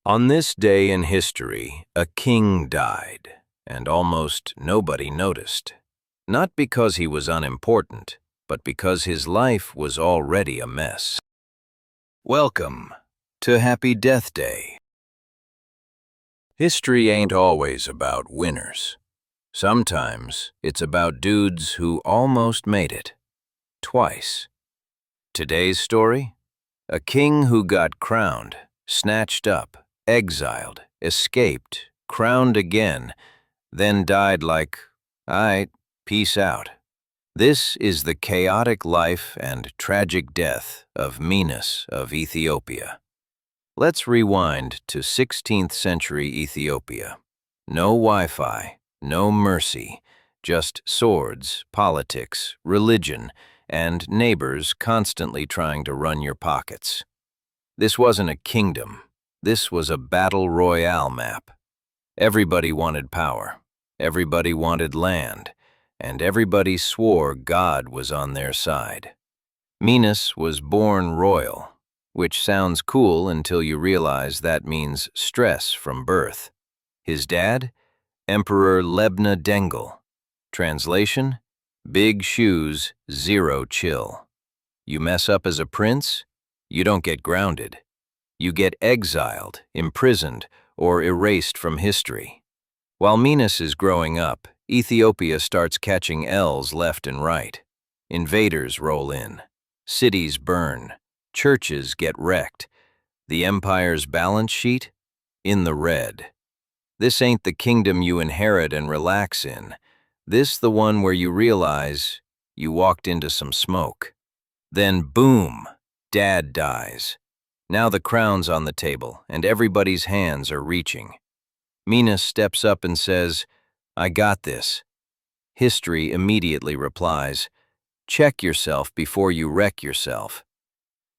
On this day in history, a king died, and almost nobody noticed. Not because he was unimportant, but because his life was already a mess. Welcome to Happy Death Day. History ain't always about winners. Sometimes it's about dudes who almost made it. Twice. Today's story? A king who got crowned, snatched up, exiled, escaped, crowned again, then died like, "Aight, peace out." This is the chaotic life and tragic death of Menas of Ethiopia. Let's rewind to 16th century Ethiopia. No Wi-Fi, no mercy, just swords, politics, religion, and neighbors constantly trying to run your pockets. This wasn't a kingdom. This was a battle royale map. Everybody wanted power, everybody wanted land, and everybody swore God was on their side. Menas was born royal, which sounds cool until you realize that means stress from birth. His dad? Emperor Menas. Translation? Big shoes, zero chill. You mess up as a prince? You don't get grounded. You get exiled, imprisoned, or erased from history. While Menas is growing up, Ethiopia starts catching L's left and right. Invaders roll in. Cities burn. Churches get wrecked. The empire's balance sheet? In the red. This ain't the kingdom you inherit and relax in. This the one where you realize you walked into some smoke. Then boom, dad dies. Now the crown's on the table, and everybody's hands are reaching. Menas steps up and says, "I got this." History immediately replies, "Check yourself before you wreck yourself."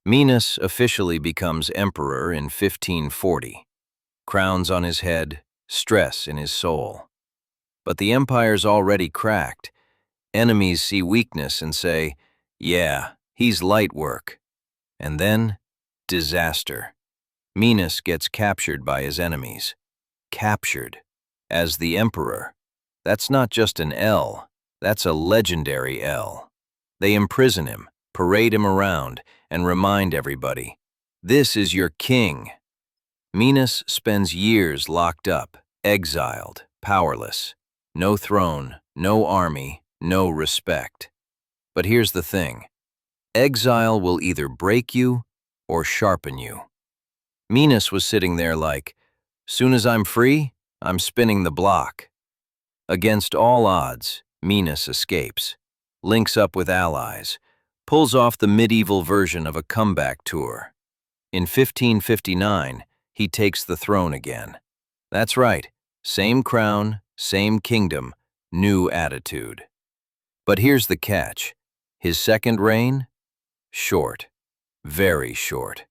Menas officially becomes emperor in 1540. Crowns on his head, stress in his soul. But the empire's already cracked. Enemies see weakness and say, "Yeah, he's light work." And then, disaster. Menas gets captured by his enemies. Captured. As the emperor. That's not just an L, that's a legendary L. They imprison him, parade him around, and remind everybody, "This is your king." Menas spends years locked up, exiled, powerless. No throne, no army, no respect. But here's the thing. Exile will either break you or sharpen you. Menas was sitting there like, "Soon as I'm free, I'm spinning the block." Against all odds, Menas escapes, links up with allies, pulls off the medieval version of a comeback tour. In 1559, he takes the throne again. That's right, same crown, same kingdom, new attitude. But here's the catch. His second reign? Short. Very short.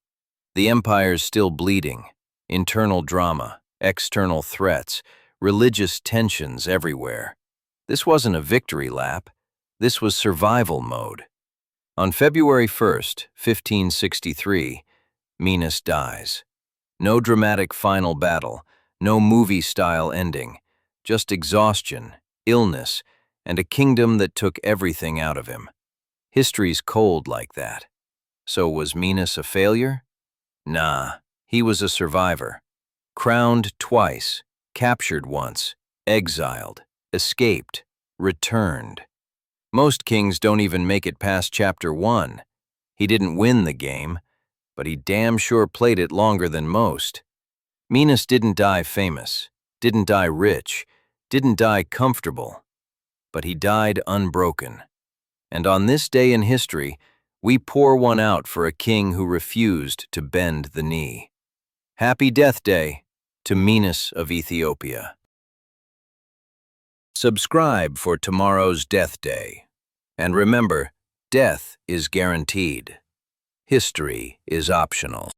The empire's still bleeding. Internal drama, external threats, religious tensions everywhere. This wasn't a victory lap. This was survival mode. On February 1st, 1563, Menas dies. No dramatic final battle, no movie-style ending, just exhaustion, illness, and a kingdom that took everything out of him. History's cold like that. So was Menas a failure? Nah, he was a survivor. Crowned twice, captured once, exiled, escaped, returned. Most kings don't even make it past chapter 1. He didn't win the game, but he damn sure played it longer than most. Menas didn't die famous, didn't die rich, didn't die comfortable, but he died unbroken. And on this day in history, we pour one out for a king who refused to bend the knee. Happy Death Day to Menas of Ethiopia. Subscribe for tomorrow's Death Day. And remember, death is guaranteed. History is optional.